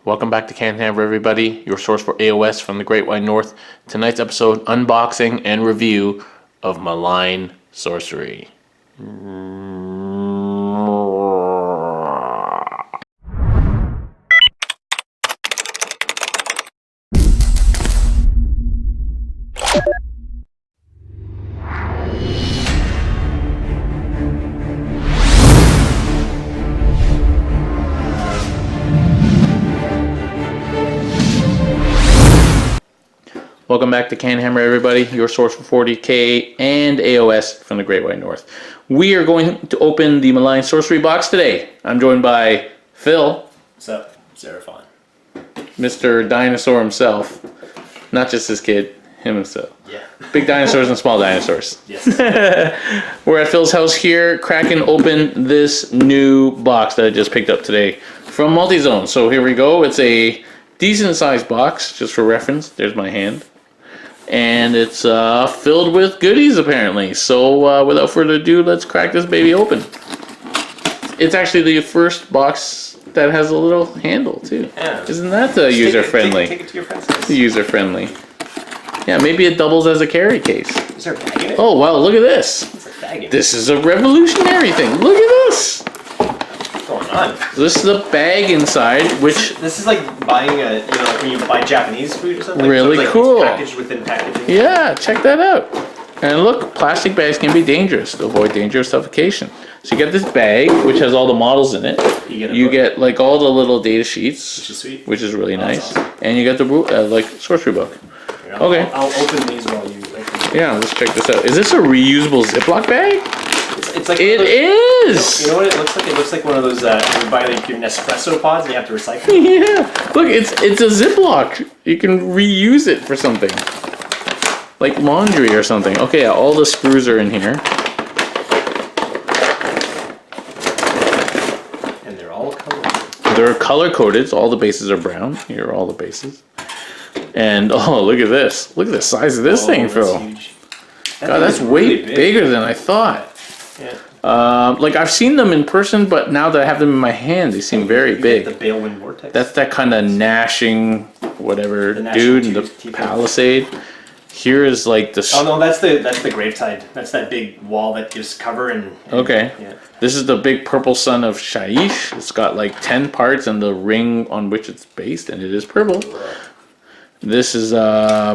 Welcome back to CanHammer, everybody, your source for AOS from the Great Wide North. Tonight's episode, unboxing and review of Malign Sorcery. Welcome back to CanHammer, everybody, your source for 40k and AOS from the Great White North. We are going to open the Malign Sorcery box today. I'm joined by Phil. What's up, Seraphon? Mr. Dinosaur himself. Not just his kid, him himself. Yeah. Big dinosaurs and small dinosaurs. Yes. We're at Phil's house here, cracking open this new box that I just picked up today from Multizone. So here we go. It's a decent sized box, just for reference. There's my hand. And it's filled with goodies, apparently. So without further ado, let's crack this baby open. It's actually the first box that has a little handle, too. Yeah. Isn't that user-friendly? Take it to your friend's house. User-friendly. Yeah, maybe it doubles as a carry case. Is there a bag in it? Oh, wow, look at this. What's a bag in it? This is a revolutionary thing. Look at this. What's going on? This is a bag inside, which... This is like buying a, like when you buy Japanese food or something. Really so it's cool. It's packaged within packaging. Yeah, check that out. And look, plastic bags can be dangerous to avoid danger of suffocation. So you get this bag, which has all the models in it. You get like all the little data sheets, Which is sweet. which is really nice. Awesome. And you get the like sorcery book. Here, Okay. I'll open these while you. Yeah, let's check this out. Is this a reusable Ziploc bag? It's like It is. You know what it looks like? It looks like one of those you buy like your Nespresso pods and you have to recycle. Yeah. Look, it's a Ziploc. You can reuse it for something. Like laundry or something. Okay, all the screws are in here. And they're all color. They're color coded, so all the bases are brown. Here are all the bases. And oh, look at this. Look at the size of this thing, Phil. Huge. God, that's way bigger than I thought. Yeah. Like I've seen them in person, but now that I have them in my hand, they seem very big. The Balewind Vortex. That's that kind of gnashing, whatever, dude, and the Palisade. Here is like the. Oh no, that's the Graveside. That's that big wall that gives cover and Okay. Yeah. This is the big purple sun of Shaiish. It's got like 10 parts and the ring on which it's based, and it is purple. This is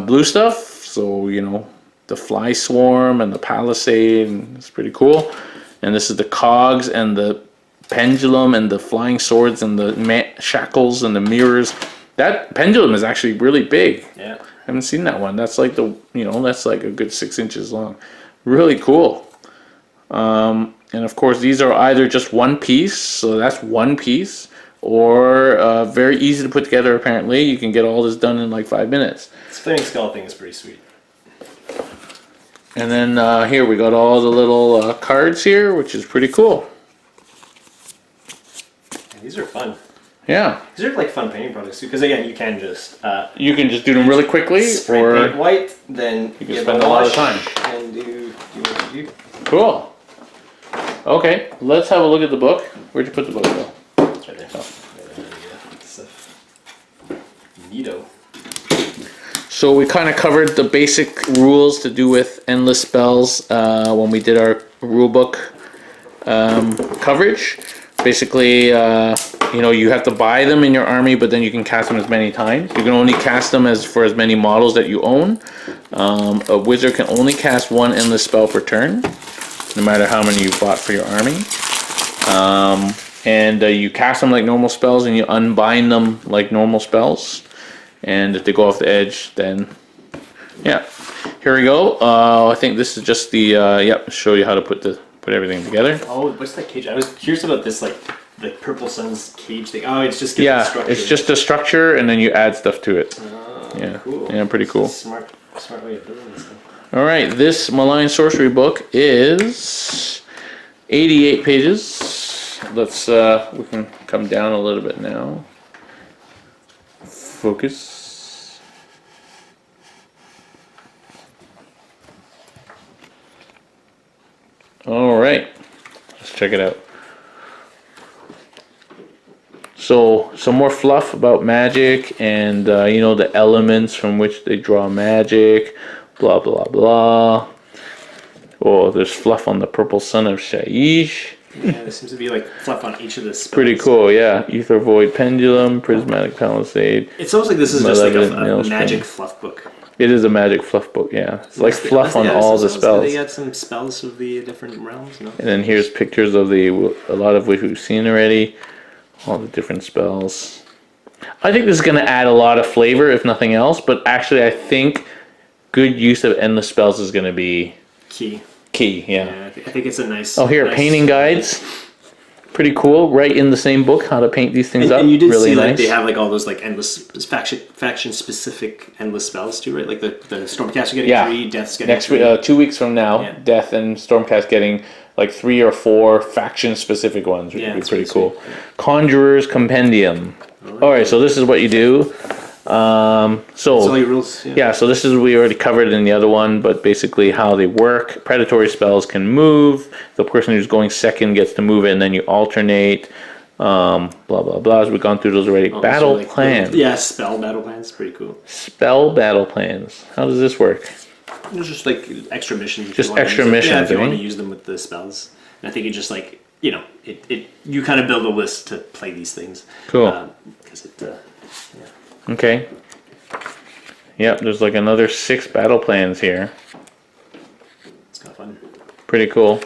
blue stuff, so you know the Fly Swarm and the Palisade, and it's pretty cool. And this is the cogs and the pendulum and the flying swords and the shackles and the mirrors. That pendulum is actually really big. Yeah. I haven't seen that one. That's like that's like a good 6 inches long. Really cool. And of course, these are either just one piece, so that's one piece, or very easy to put together. Apparently, you can get all this done in like 5 minutes. This Flaming Skull thing is pretty sweet. And then here we got all the little cards here, which is pretty cool. Yeah, these are fun. Yeah. These are like fun painting products too, because again, you can just do them really quickly, spray or paint white, then you can spend a lot of time and do what you do. Cool. Okay, let's have a look at the book. Where'd you put the book, though? It's right there. Neato. So we kind of covered the basic rules to do with endless spells when we did our rulebook coverage. Basically, you have to buy them in your army, but then you can cast them as many times. You can only cast them for as many models that you own. A wizard can only cast one endless spell per turn, no matter how many you bought for your army. And you cast them like normal spells, and you unbind them like normal spells. And if they go off the edge, then yeah. Here we go. I think this is just the show you how to put everything together. Oh, what's that cage? I was curious about this, like the Purple Sun's cage thing. Oh, it's just the structure. It's just a structure, and then you add stuff to it. Oh, Yeah, cool. Yeah, pretty cool. Smart way of building this stuff. All right, this Malign Sorcery book is 88 pages. Let's we can come down a little bit now. Focus. All right, let's check it out. So some more fluff about magic and you know, the elements from which they draw magic, blah blah blah. Oh, there's fluff on the purple sun of Shaiish. Yeah, there seems to be like fluff on each of the spells. Pretty cool, yeah. Ether Void Pendulum, Prismatic Palisade. It's almost like this is just like a Malevolent magic Nailstone. fluff book. It is a magic fluff book, yeah. It's like fluff on all the spells. They got some spells of the different realms, no? And then here's pictures of a lot of which we've seen already. All the different spells. I think this is going to add a lot of flavor, if nothing else. But actually, I think good use of endless spells is going to be key. Yeah. I think it's a nice. Oh, here, nice painting guides. Pretty cool. Right in the same book, how to paint these things up. And you did really see nice. like they have like all those like endless faction specific endless spells too, right? Like the Stormcast are getting 3, Death's getting next 3. 2 weeks from now, Yeah. Death and Stormcast getting like 3 or 4 faction specific ones, which would be it's pretty really cool. sweet. Yeah. Conjurer's Compendium. All right, so this is what you do. So all your rules. Yeah, so this is we already covered in the other one, but basically how they work. Predatory spells can move. The person who's going second gets to move it, and then you alternate. Blah blah blah. As we've gone through those already. Battle like plan. Yeah, spell battle plans, pretty cool. Spell battle plans. How does this work? It's just like extra missions. if Just you wanna extra use them. missions, Yeah, if you eh? want to use them with the spells. And I think it just like you kind of build a list to play these things. Cool. Because Okay. Yep, there's like another 6 battle plans here. it's kind of fun. Pretty cool.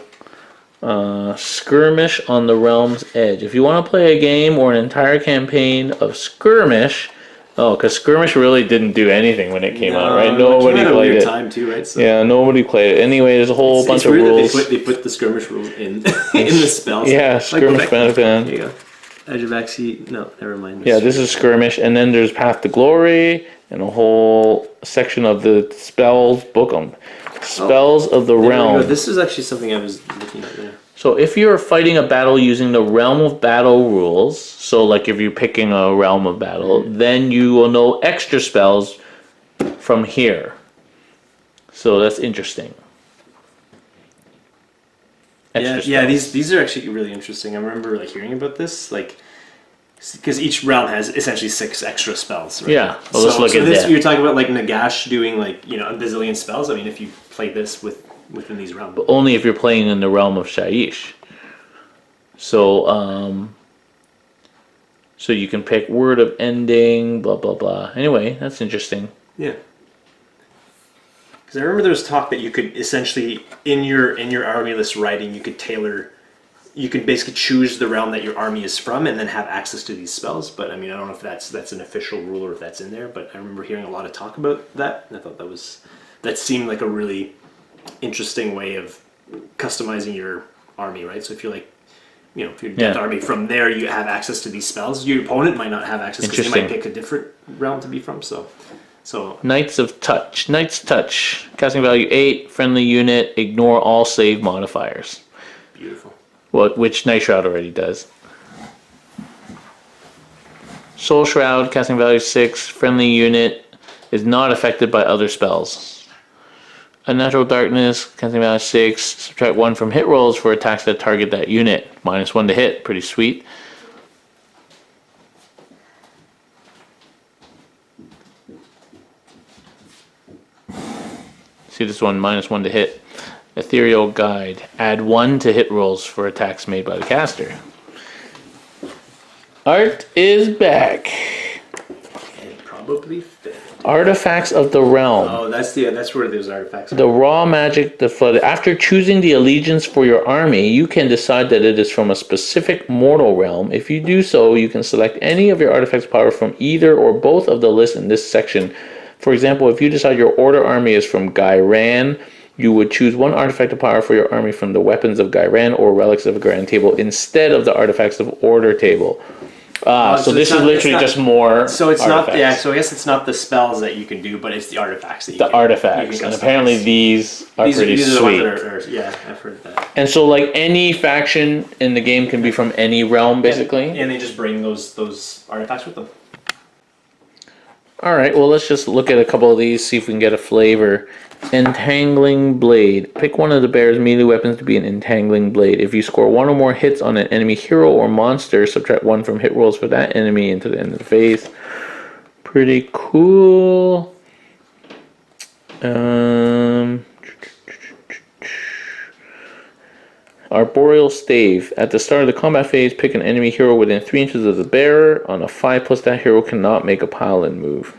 Skirmish on the Realm's Edge. If you want to play a game or an entire campaign of Skirmish, because Skirmish really didn't do anything when it came out, right? Nobody played it. Time too, right? So Yeah, nobody played it. Anyway, there's a whole bunch of weird that rules. They put the skirmish rules in in the spells. Yeah, Like, Skirmish Here battle plan. you go. Edge of backseat. No, never mind. Yeah, this is Skirmish, and then there's Path to Glory, and a whole section of the spells book on spells of the There we go. realm. This is actually something I was looking at there. So if you're fighting a battle using the Realm of Battle rules, so like if you're picking a Realm of Battle, then you will know extra spells from here. So that's interesting. Extra Yeah, spells. these are actually really interesting. I remember like hearing about this, like because each realm has essentially 6 extra spells. Right? Yeah, well, let's look at this. that. You're talking about like Nagash doing like a bazillion spells. I mean, if you play this within these realms, Only if you're playing in the realm of Shaiish. So, so you can pick Word of Ending, blah blah blah. Anyway, that's interesting. yeah. Because I remember there was talk that you could essentially in your army list writing, you could tailor. You could basically choose the realm that your army is from, and then have access to these spells. But I mean, I don't know if that's an official rule or if that's in there. But I remember hearing a lot of talk about that, and I thought that seemed like a really interesting way of customizing your army, right? So if you're like, if you're Death Army, from there you have access to these spells. Your opponent might not have access because they might pick a different realm to be from. So Knights Touch. Casting value 8, friendly unit, ignore all save modifiers. beautiful. Which Night Shroud already does. Soul Shroud, casting value 6, friendly unit, is not affected by other spells. Unnatural Darkness, casting value 6, subtract 1 from hit rolls for attacks that target that unit. -1 to hit, pretty sweet. See this one, -1 to hit. Ethereal Guide, add 1 to hit rolls for attacks made by the caster. Art is back. And probably fit. Artifacts of the Realm. Oh, that's where those artifacts are. The raw magic, the flooded. After choosing the allegiance for your army, you can decide that it is from a specific mortal realm. If you do so, you can select any of your artifacts power from either or both of the lists in this section. For example, if you decide your order army is from Gairan, you would choose 1 artifact of power for your army from the weapons of Gairan or relics of Gairan table instead of the artifacts of order table. So this is literally just more. So it's artifacts. not. Yeah. So I guess it's not the spells that you can do, but it's the artifacts that you The can, artifacts, you can and customize. apparently these are pretty these are the sweet. ones that are. Yeah, I've heard that. And so, like any faction in the game can be from any realm, basically. And they just bring those artifacts with them. Alright, well let's just look at a couple of these, see if we can get a flavor. Entangling Blade. Pick one of the bear's melee weapons to be an Entangling Blade. If you score one or more hits on an enemy hero or monster, subtract 1 from hit rolls for that enemy into the end of the phase. Pretty cool. Arboreal Stave. At the start of the combat phase, pick an enemy hero within 3 inches of the bearer. On a 5+, that hero cannot make a pile-in move.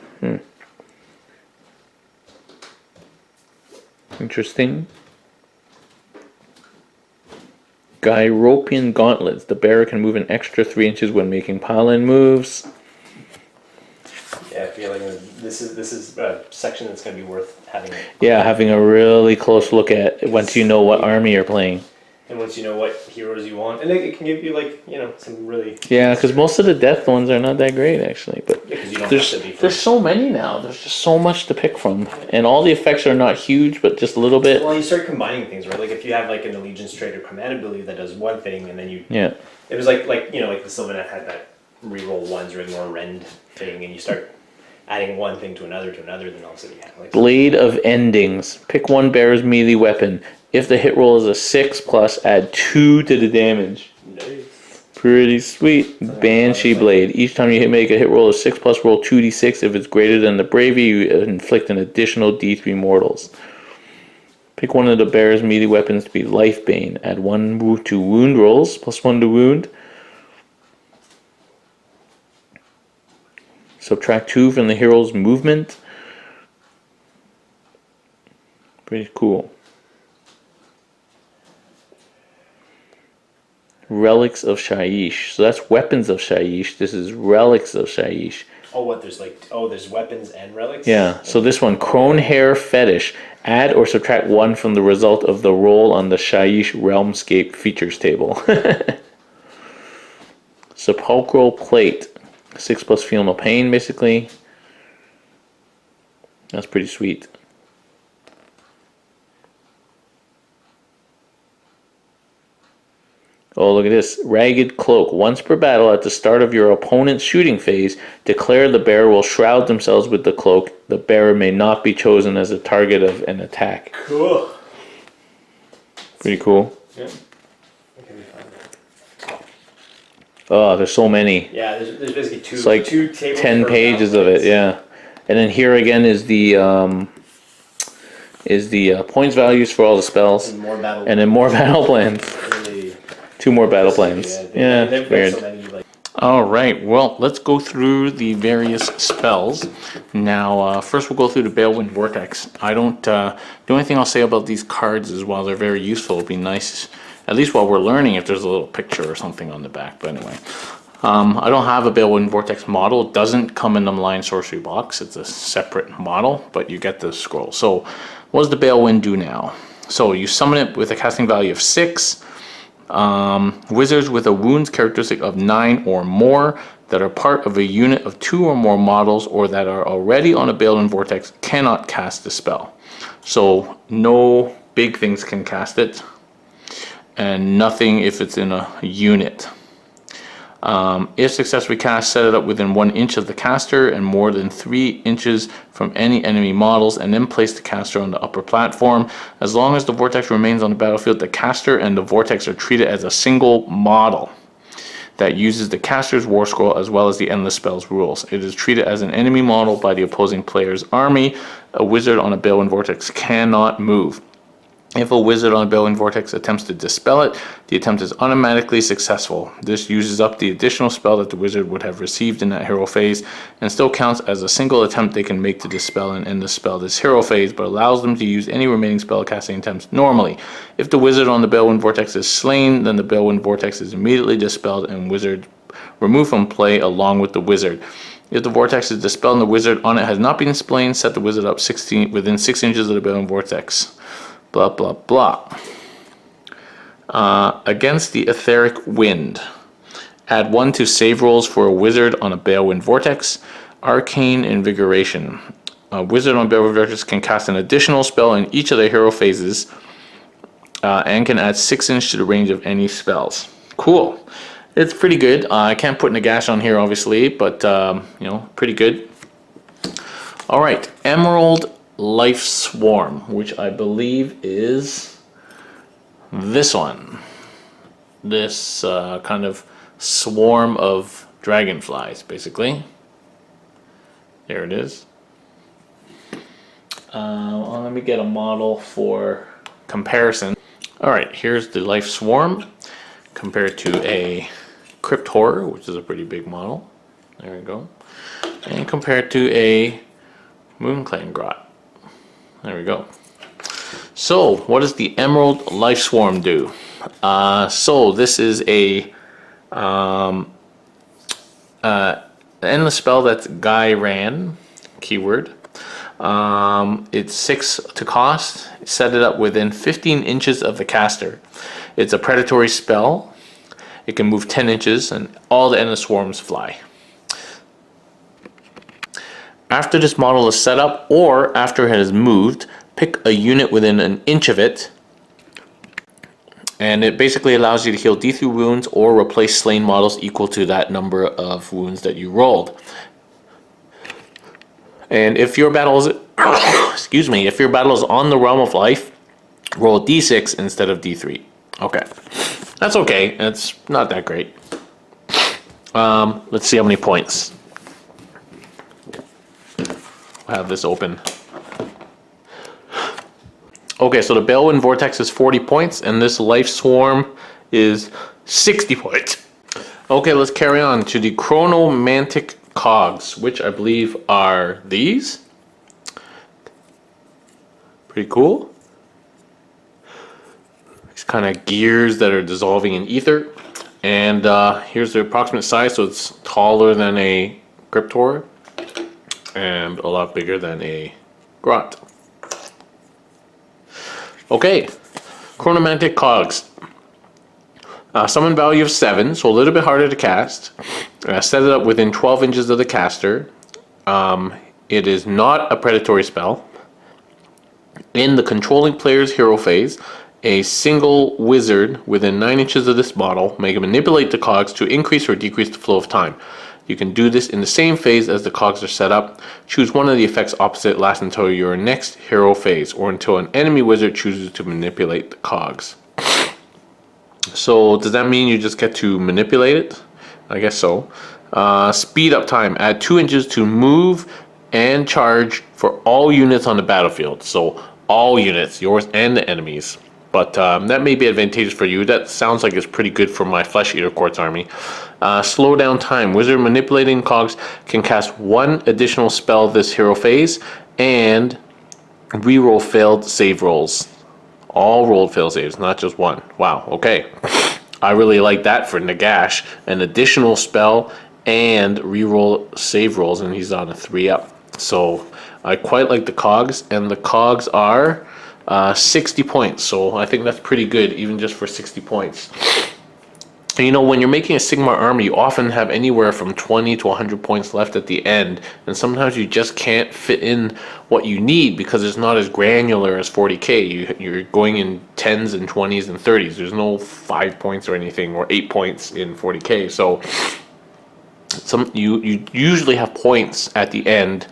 Interesting. Gyropian Gauntlets. The bearer can move an extra 3 inches when making pile-in moves. Yeah, I feel like this is a section that's going to be worth having. Yeah, having a really close look at once you know what army you're playing. And once you know what heroes you want, and it can give you some really. Yeah, because most of the death ones are not that great actually, but You don't there's have to be there's so many now. There's just so much to pick from, and all the effects are not huge, but just a little bit. Well, you start combining things, right? Like if you have like an allegiance trait or command ability that does one thing, and then you. Yeah. It was like the Sylvanet had that reroll ones or more rend thing, and you start adding one thing to another, then all of a sudden you have like. Blade of Endings. Pick one bearer's melee weapon. If the hit roll is a 6+, add 2 to the damage. Nice. Pretty sweet. Banshee Blade. Each time you make a hit roll of 6+, roll 2d6. If it's greater than the bravery, you inflict an additional d3 mortals. Pick one of the bearer's melee weapons to be Life Bane. Add 1 to wound rolls, +1 to wound. Subtract 2 from the hero's movement. Pretty cool. Relics of Shaiish. So that's weapons of Shaiish. This is relics of Shaiish. Oh, there's weapons and relics? Yeah, so this one, Crone Hair Fetish. Add or subtract 1 from the result of the roll on the Shaiish Realmscape features table. Sepulchral Plate. 6+ feel no pain, basically. That's pretty sweet. Oh, look at this. Ragged Cloak. Once per battle, at the start of your opponent's shooting phase, declare the bearer will shroud themselves with the cloak. The bearer may not be chosen as a target of an attack. Cool. Pretty cool. Yeah. Oh, there's so many. Yeah, there's basically two. It's like two tables 10 pages of it, yeah. And then here again is the points values for all the spells. And more battle. And then more battle plans. Really 2 more battle plans. Yeah, they've got weird. so many, like. All right, well, let's go through the various spells. Now, first we'll go through the Balewind Vortex. I don't, the only thing I'll say about these cards is while they're very useful, it'd be nice, at least while we're learning, if there's a little picture or something on the back, but anyway. I don't have a Balewind Vortex model. It doesn't come in the Malign Sorcery box. It's a separate model, but you get the scroll. So, what does the Balewind do now? So, you summon it with a casting value of 6. Wizards with a wounds characteristic of 9 or more that are part of a unit of 2 or more models or that are already on a Balewind Vortex cannot cast the spell. So no big things can cast it, and nothing if it's in a unit. If successfully cast, set it up within 1 inch of the caster and more than 3 inches from any enemy models, and then place the caster on the upper platform. As long as the vortex remains on the battlefield, the caster and the vortex are treated as a single model that uses the caster's war scroll as well as the endless spells rules. It is treated as an enemy model by the opposing player's army. A wizard on a Balewind Vortex cannot move. If a wizard on a Balewind Vortex attempts to dispel it, the attempt is automatically successful. This uses up the additional spell that the wizard would have received in that hero phase, and still counts as a single attempt they can make to dispel and end the spell this hero phase, but allows them to use any remaining spell casting attempts normally. If the wizard on the Balewind Vortex is slain, then the Balewind Vortex is immediately dispelled and wizard removed from play along with the wizard. If the vortex is dispelled and the wizard on it has not been slain, set the wizard up within 6 inches of the Balewind Vortex. Blah, blah, blah. Against the Etheric Wind. Add 1 to save rolls for a wizard on a Balewind Vortex. Arcane Invigoration. A wizard on Balewind Vortex can cast an additional spell in each of their hero phases and can add 6 inches to the range of any spells. Cool. It's pretty good. I can't put Nagash on here, obviously, but, pretty good. All right, Emerald Life Swarm, which I believe is this one. This kind of swarm of dragonflies, basically. There it is. Well, let me get a model for comparison. All right, here's the Life Swarm compared to a Crypt Horror, which is a pretty big model. There we go. And compared to a Moonclan Grot. There we go. So, what does the Emerald Life Swarm do? So this is a endless spell that's Guy ran, keyword. It's 6 to cost. Set it up within 15 inches of the caster. It's a predatory spell. It can move 10 inches and all the endless swarms fly. After this model is set up or after it has moved, pick a unit within an inch of it, and it basically allows you to heal D3 wounds or replace slain models equal to that number of wounds that you rolled. And if your battle is excuse me, if your battle is on the realm of life, roll D6 instead of D3. Okay, that's okay. It's not that great. Let's see how many points. I'll have this open. Okay, so the Balewind Vortex is 40 points, and this Life Swarm is 60 points. Okay, let's carry on to the Chronomantic Cogs, which I believe are these. Pretty cool. These kind of gears that are dissolving in ether. And here's the approximate size, so it's taller than a Crypt Horror and a lot bigger than a Grot. Okay, Chronomantic Cogs. Summon value of 7, so a little bit harder to cast. Set it up within 12 inches of the caster. It is not a predatory spell. In the controlling player's hero phase, a single wizard within 9 inches of this model may manipulate the cogs to increase or decrease the flow of time. You can do this in the same phase as the cogs are set up. Choose one of the effects opposite, last until your next hero phase, or until an enemy wizard chooses to manipulate the cogs. So does that mean you just get to manipulate it? I guess so. Speed up time. Add 2 inches to move and charge for all units on the battlefield. So all units, yours and the enemies. But that may be advantageous for you. That sounds like it's pretty good for my Flesh Eater Quartz army. Slow down time. Wizard manipulating cogs can cast 1 additional spell this hero phase and reroll failed save rolls. All rolled fail saves, not just 1. Wow, okay. I really like that for Nagash. An additional spell and reroll save rolls, and he's on a 3-up. So I quite like the cogs, and the cogs are 60 points. So I think that's pretty good, even just for 60 points. And you know, when you're making a Sigmar army, you often have anywhere from 20 to 100 points left at the end, and sometimes you just can't fit in what you need because it's not as granular as 40k. You're going in 10s and 20s and 30s. There's no 5 points or anything, or 8 points in 40k. So you usually have points at the end,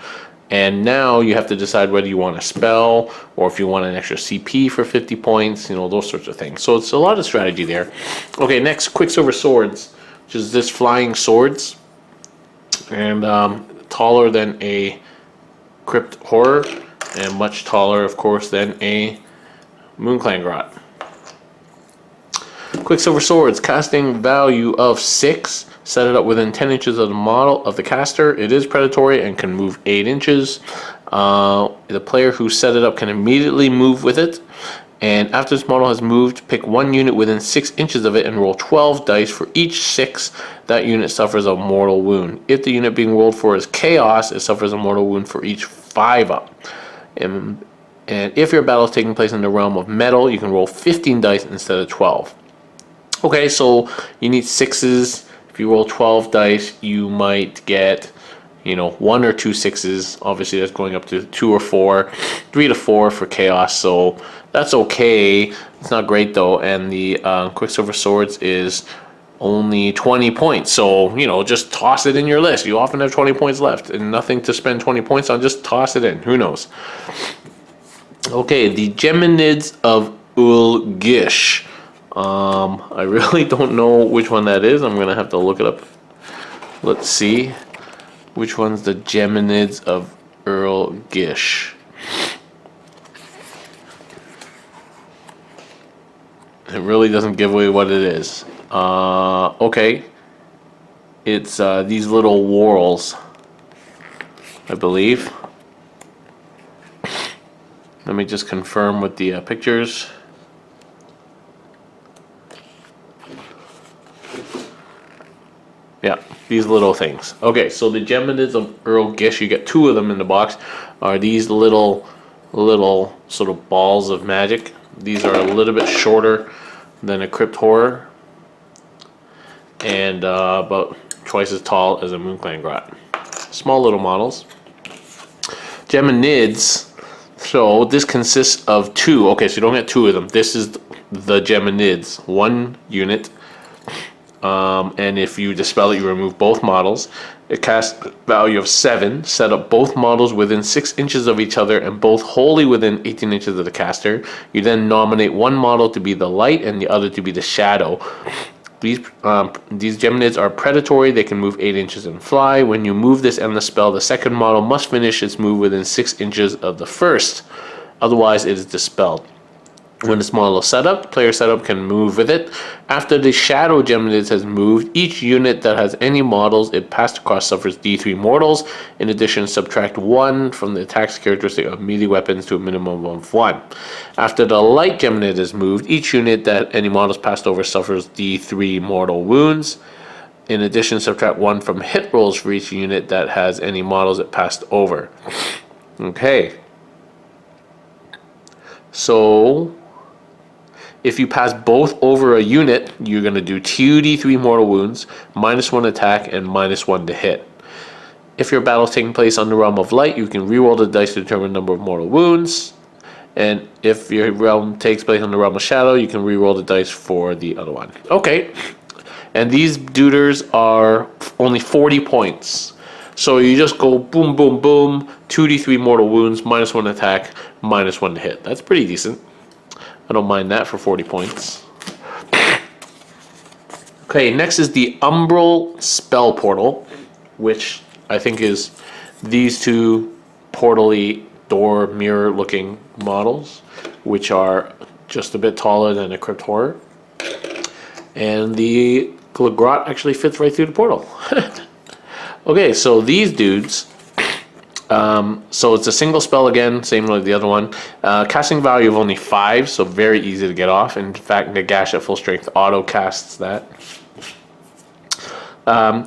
and now you have to decide whether you want a spell or if you want an extra CP for 50 points, you know, those sorts of things. So it's a lot of strategy there. Okay, next, Quicksilver Swords, which is this flying swords, and taller than a Crypt Horror, and much taller, of course, than a Moonclan Grot. Quicksilver Swords, casting value of 6. Set it up within 10 inches of the model of the caster. It is predatory and can move 8 inches. The player who set it up can immediately move with it. And after this model has moved, pick 1 unit within 6 inches of it and roll 12 dice. For each 6, that unit suffers a mortal wound. If the unit being rolled for is chaos, it suffers a mortal wound for each 5-up. And if your battle is taking place in the realm of metal, you can roll 15 dice instead of 12. Okay, so you need 6s. If you roll 12 dice, you might get, you know, 1 or 2 6s. Obviously, that's going up to 2 or 4, 3 to 4 for chaos. So that's okay. It's not great though. And the Quicksilver Swords is only 20 points. So, you know, just toss it in your list. You often have 20 points left and nothing to spend 20 points on. Just toss it in. Who knows? Okay, the Geminids of Ulgish. I really don't know which one that is. I'm going to have to look it up. Let's see. Which one's the Geminids of Ulgish? It really doesn't give away what it is. Okay. It's these little whorls, I believe. Let me just confirm with the pictures. Yeah, these little things. Okay, so the Geminids of Ulgish, you get 2 of them in the box, are these little sort of balls of magic. These are a little bit shorter than a Crypt Horror, and about twice as tall as a Moonclan Grot. Small little models. Geminids, so this consists of 2. Okay, so you don't get 2 of them. This is the Geminids, 1 unit. And if you dispel it, you remove both models. It casts value of 7. Set up both models within 6 inches of each other and both wholly within 18 inches of the caster. You then nominate one model to be the light and the other to be the shadow. These Geminids are predatory. They can move 8 inches and fly. When you move this and the spell, the second model must finish its move within 6 inches of the first. Otherwise, it is dispelled. When this model is set up, player setup can move with it. After the Shadow Geminids has moved, each unit that has any models it passed across suffers D3 mortals. In addition, subtract 1 from the attack's characteristic of melee weapons to a minimum of 1. After the Light Geminid is moved, each unit that any models passed over suffers D3 mortal wounds. In addition, subtract 1 from hit rolls for each unit that has any models it passed over. Okay. So if you pass both over a unit, you're going to do 2d3 mortal wounds, -1 attack, and -1 to hit. If your battle is taking place on the realm of light, you can reroll the dice to determine the number of mortal wounds. And if your realm takes place on the realm of shadow, you can reroll the dice for the other one. Okay. And these duders are only 40 points. So you just go boom, boom, boom, 2d3 mortal wounds, -1 attack, -1 to hit. That's pretty decent. I don't mind that for 40 points. Okay, next is the Umbral Spell Portal, which I think is these 2 portally door mirror looking models, which are just a bit taller than a Crypt Horror. And the Grot actually fits right through the portal. Okay, so these dudes, so it's a single spell again, same like the other one. Casting value of only 5, so very easy to get off. In fact, Nagash at full strength auto casts that.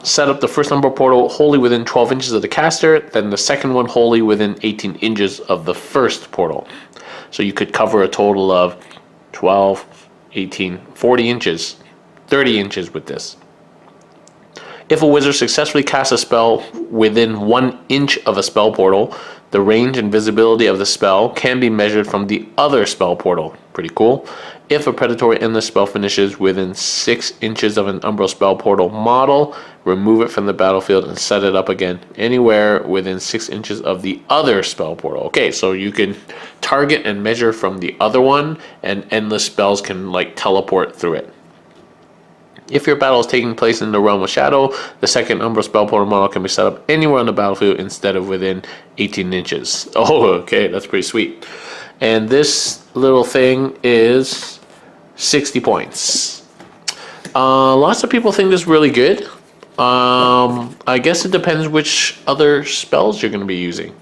Set up the first Umbral Portal wholly within 12 inches of the caster, then the second one wholly within 18 inches of the first portal. So you could cover a total of 12, 18, 40 inches, 30 inches with this. If a wizard successfully casts a spell within 1 inch of a spell portal, the range and visibility of the spell can be measured from the other spell portal. Pretty cool. If a predatory endless spell finishes within 6 inches of an Umbral Spell Portal model, remove it from the battlefield and set it up again anywhere within 6 inches of the other spell portal. Okay, so you can target and measure from the other one, and endless spells can like teleport through it. If your battle is taking place in the realm of shadow, the second Umbral Spell Portal model can be set up anywhere on the battlefield instead of within 18 inches. Oh, okay, that's pretty sweet. And this little thing is 60 points. Lots of people think this is really good. I guess it depends which other spells you're going to be using.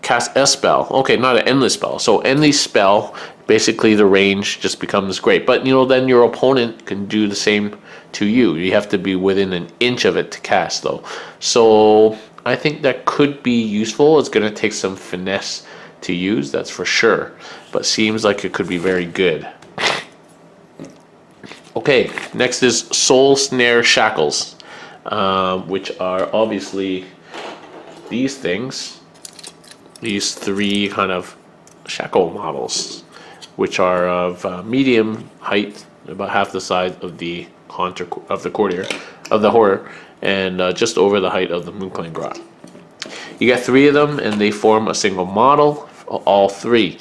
Cast a spell. Okay, not an endless spell. So endless spell, basically the range just becomes great. But you know, then your opponent can do the same to you. You have to be within an inch of it to cast though. So I think that could be useful. It's going to take some finesse to use, that's for sure. But seems like it could be very good. Okay, next is Soul Snare Shackles, which are obviously these things. These 3 kind of shackle models, which are of medium height, about half the size of the haunter of the courtier of the horror, and just over the height of the Moonclane Grot. You get 3 of them, and they form a single model. All 3.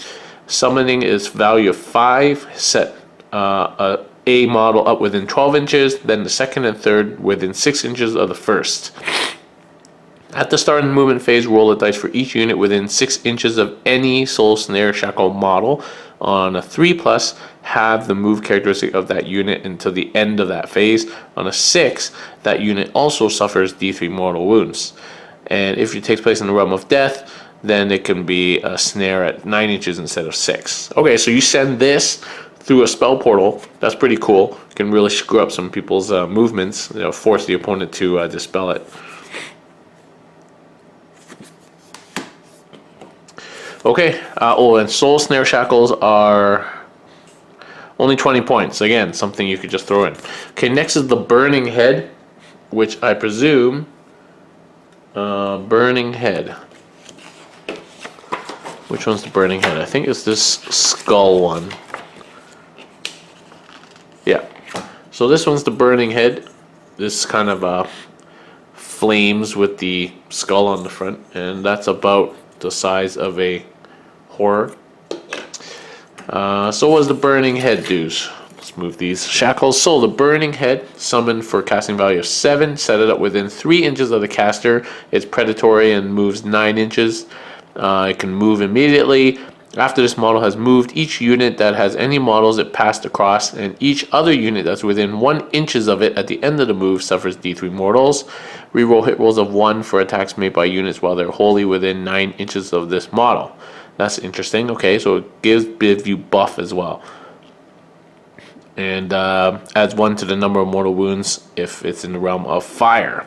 Summoning is value of 5. Set a model up within 12 inches, then the second and third within 6 inches of the first. At the start of the movement phase, roll a dice for each unit within 6 inches of any Soul Snare Shackle model. On a 3+, have the move characteristic of that unit until the end of that phase. On a 6, that unit also suffers D3 mortal wounds. And if it takes place in the realm of death, then it can be a snare at 9 inches instead of 6. Okay, so you send this through a spell portal. That's pretty cool. It can really screw up some people's movements. Force the opponent to dispel it. Okay, and Soul Snare Shackles are only 20 points. Again, something you could just throw in. Okay, next is the Burning Head, which I presume... Burning Head. Which one's the Burning Head? I think it's this skull one. Yeah. So this one's the Burning Head. This kind of flames with the skull on the front, and that's about the size of a horror. So what does the Burning Head do? Let's move these shackles. So the Burning Head, summoned for casting value of 7, set it up within 3 inches of the caster. It's predatory and moves 9 inches. It can move immediately. After this model has moved, each unit that has any models it passed across, and each other unit that's within 1 inches of it at the end of the move suffers D3 mortals. Reroll hit rolls of 1 for attacks made by units while they're wholly within 9 inches of this model. That's interesting. Okay, so it gives you buff as well. And adds 1 to the number of mortal wounds if it's in the realm of fire.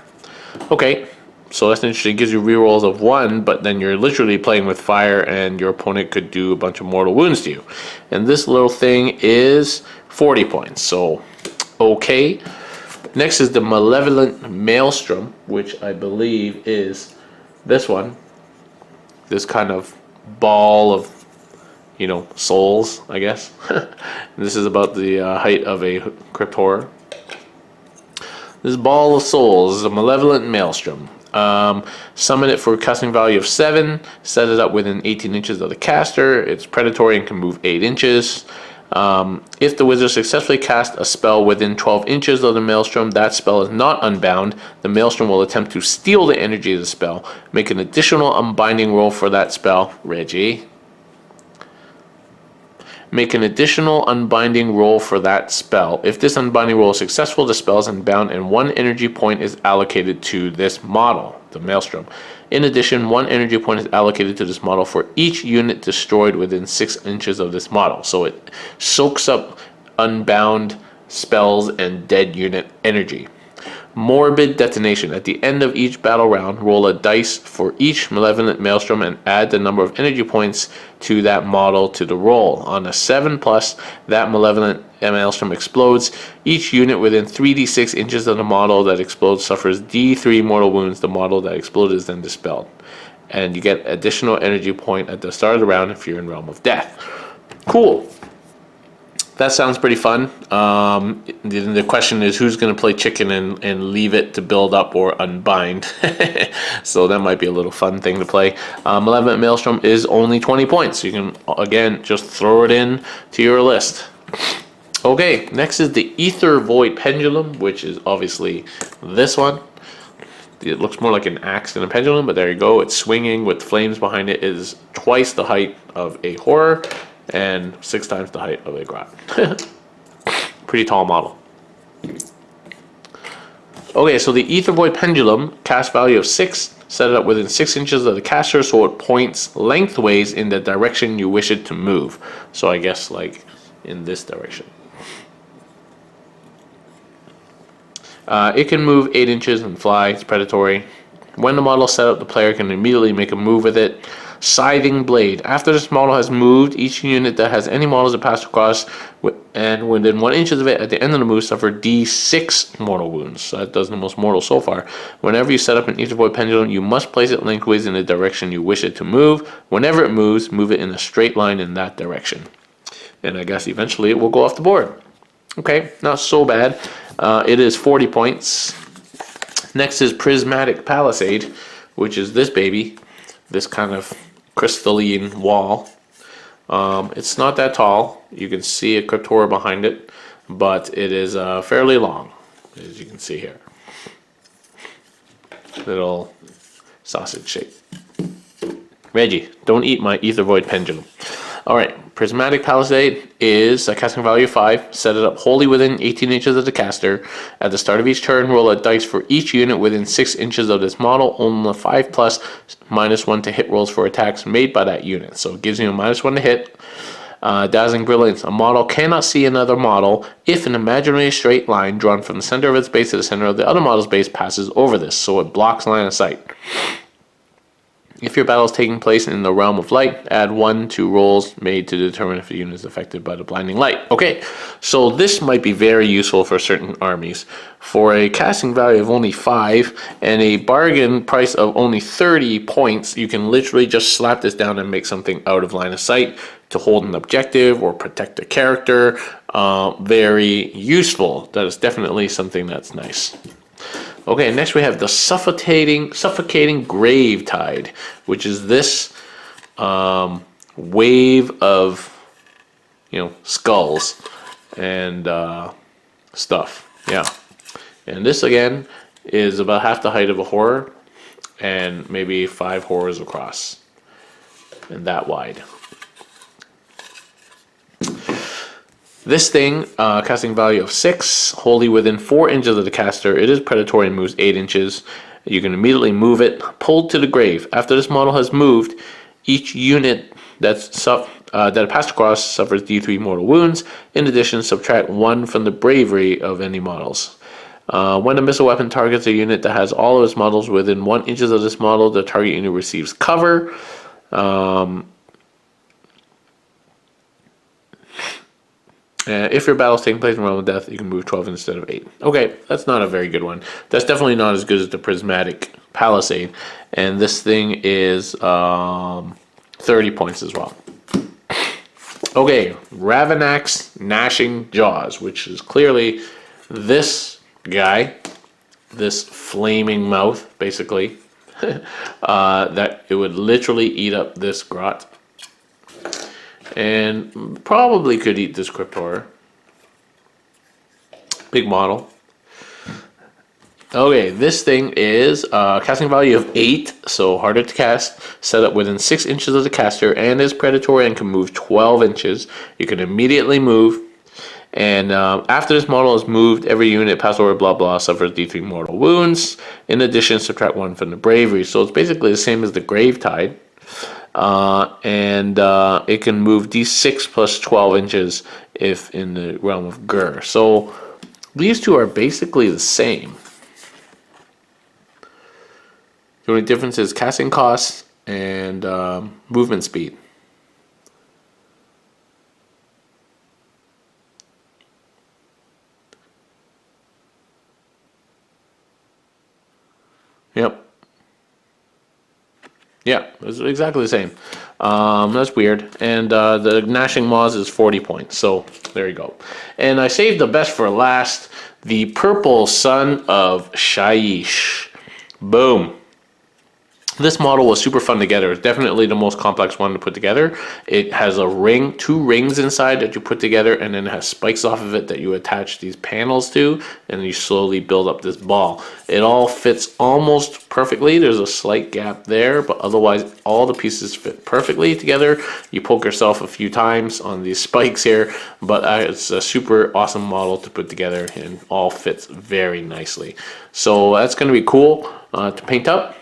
Okay, so that's interesting. It gives you rerolls of 1, but then you're literally playing with fire, and your opponent could do a bunch of mortal wounds to you. And this little thing is 40 points. So, okay. Next is the Malevolent Maelstrom, which I believe is this one. This kind of ball of, souls, I guess. This is about the height of a crypt horror. This ball of souls is a Malevolent Maelstrom. Summon it for casting value of 7. Set it up within 18 inches of the caster. It's predatory and can move 8 inches. If the wizard successfully casts a spell within 12 inches of the Maelstrom, that spell is not unbound. The Maelstrom will attempt to steal the energy of the spell. Make an additional unbinding roll for that spell. Reggie. Make an additional unbinding roll for that spell. If this unbinding roll is successful, the spell is unbound and 1 energy point is allocated to this model, the Maelstrom. In addition, 1 energy point is allocated to this model for each unit destroyed within 6 inches of this model. So it soaks up unbound spells and dead unit energy. Morbid Detonation. At the end of each battle round, roll a dice for each Malevolent Maelstrom and add the number of energy points to that model to the roll. On a 7+, that Malevolent Maelstrom explodes. Each unit within 3d6 inches of the model that explodes suffers D3 mortal wounds. The model that exploded is then dispelled. And you get additional energy point at the start of the round if you're in Realm of Death. Cool. That sounds pretty fun. The question is who's going to play chicken and leave it to build up or unbind. So that might be a little fun thing to play. Malevolent Maelstrom is only 20 points. So you can, again, just throw it in to your list. Okay, next is the Ether Void Pendulum, which is obviously this one. It looks more like an axe than a pendulum, but there you go. It's swinging with flames behind it. It is twice the height of a horror and 6 times the height of a grot. Pretty tall model. Okay, so the Ether Void Pendulum, cast value of 6, set it up within 6 inches of the caster so it points lengthways in the direction you wish it to move. So I guess like in this direction. It can move 8 inches and fly. It's predatory. When the model is set up, the player can immediately make a move with it. Scything Blade. After this model has moved, each unit that has any models that pass across and within 1 inch of it at the end of the move suffer D6 mortal wounds. So that does the most mortal so far. Whenever you set up an Ether Void Pendulum, you must place it lengthways in the direction you wish it to move. Whenever it moves, move it in a straight line in that direction. And I guess eventually it will go off the board. Okay, not so bad. It is 40 points. Next is Prismatic Palisade, which is this baby, this kind of crystalline wall. It's not that tall. You can see a Cryptora behind it, but it is fairly long, as you can see here. Little sausage shape. Reggie, don't eat my Ether Void Pendulum. Alright, Prismatic Palisade is a casting value of 5. Set it up wholly within 18 inches of the caster. At the start of each turn, roll a dice for each unit within 6 inches of this model. Only 5 plus -1 to hit rolls for attacks made by that unit. So it gives you a -1 to hit. Dazzling Brilliance. A model cannot see another model if an imaginary straight line drawn from the center of its base to the center of the other model's base passes over this. So it blocks line of sight. If your battle is taking place in the realm of light, add 1 to rolls made to determine if the unit is affected by the blinding light. Okay, so this might be very useful for certain armies. For a casting value of only 5 and a bargain price of only 30 points, you can literally just slap this down and make something out of line of sight to hold an objective or protect a character. Very useful. That is definitely something that's nice. Okay, next we have the suffocating grave tide, which is this wave of, skulls and stuff. Yeah, and this again is about half the height of a horror, and maybe 5 horrors across, and that wide. This thing, casting value of 6, wholly within 4 inches of the caster. It is predatory and moves 8 inches. You can immediately move it, pulled to the grave. After this model has moved, each unit that it passed across suffers D3 mortal wounds. In addition, subtract 1 from the bravery of any models. When a missile weapon targets a unit that has all of its models within 1 inch of this model, the target unit receives cover. If your battle is taking place in Realm of Death, you can move 12 instead of 8. Okay, that's not a very good one. That's definitely not as good as the Prismatic Palisade. And this thing is 30 points as well. Okay, Ravanax Gnashing Jaws, which is clearly this guy, this flaming mouth, basically, that it would literally eat up this grot. And probably could eat this Cryptora. Big model. Okay, this thing is casting value of 8, so harder to cast. Set up within 6 inches of the caster and is predatory and can move 12 inches. You can immediately move. And after this model is moved, every unit passed over blah blah suffers D3 mortal wounds. In addition, subtract 1 from the bravery. So it's basically the same as the Grave Tide. It can move D6 plus 12 inches if in the realm of Gur. So these two are basically the same. The only difference is casting costs and movement speed. Yep. Yeah, it's exactly the same. That's weird. And the Gnashing Maws is 40 points. So there you go. And I saved the best for last. The Purple Son of Shyish. Boom. This model was super fun to get. It's definitely the most complex one to put together. It has a ring, 2 rings inside that you put together, and then it has spikes off of it that you attach these panels to, and you slowly build up this ball. It all fits almost perfectly. There's a slight gap there, but otherwise all the pieces fit perfectly together. You poke yourself a few times on these spikes here, but it's a super awesome model to put together and all fits very nicely. So that's going to be cool to paint up.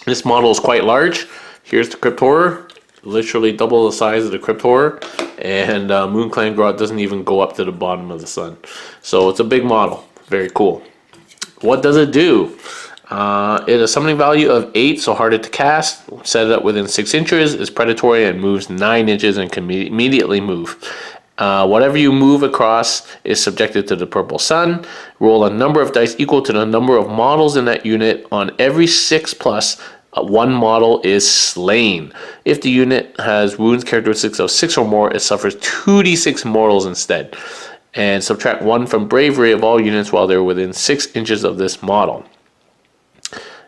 This model is quite large. Here's the Cryptora, literally double the size of the Cryptora, and Moonclan Grot doesn't even go up to the bottom of the sun. So it's a big model, very cool. What does it do? It has a summoning value of 8, so harder to cast. Set it up within 6 inches, is predatory and moves 9 inches and can immediately move. Whatever you move across is subjected to the Purple Sun. Roll a number of dice equal to the number of models in that unit. On every 6 plus, 1 model is slain. If the unit has wounds characteristics of 6 or more, it suffers 2d6 mortals instead. and subtract 1 from bravery of all units while they're within 6 inches of this model.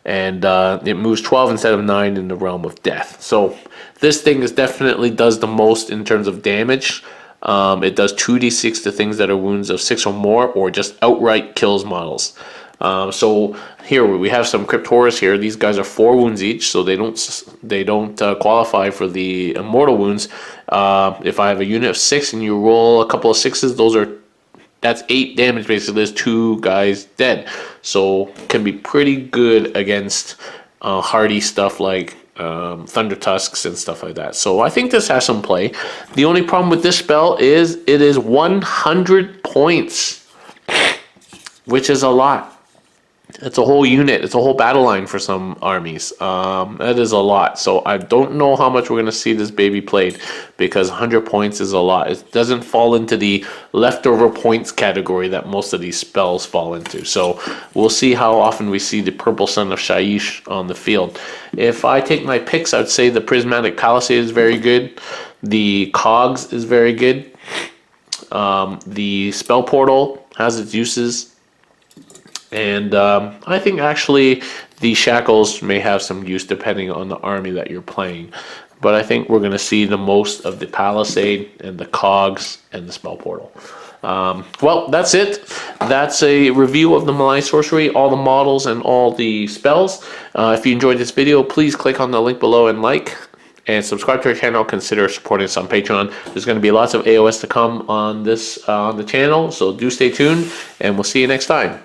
And it moves 12 instead of 9 in the realm of death. So this thing definitely does the most in terms of damage. It does 2d6 to things that are wounds of 6 or more, or just outright kills models. So here we have some Cryptoris here. These guys are 4 wounds each, so they don't qualify for the immortal wounds. If I have a unit of 6 and you roll a couple of 6s, that's 8 damage basically. There's 2 guys dead, so can be pretty good against hardy stuff like Thunder Tusks and stuff like that. So I think this has some play. The only problem with this spell is it is 100 points, which is a lot. It's a whole unit. It's a whole battle line for some armies. That is a lot. So I don't know how much we're going to see this baby played, because 100 points is a lot. It doesn't fall into the leftover points category that most of these spells fall into. So we'll see how often we see the Purple Sun of Shyish on the field. If I take my picks, I'd say the Prismatic Palisade is very good. The Cogs is very good. The Spell Portal has its uses. And I think actually the Shackles may have some use depending on the army that you're playing. But I think we're going to see the most of the Palisade and the Cogs and the Spell Portal. Well, that's it. That's a review of the Malign Sorcery, all the models and all the spells. If you enjoyed this video, please click on the link below and like. And subscribe to our channel. Consider supporting us on Patreon. There's going to be lots of AOS to come on this on the channel. So do stay tuned, and we'll see you next time.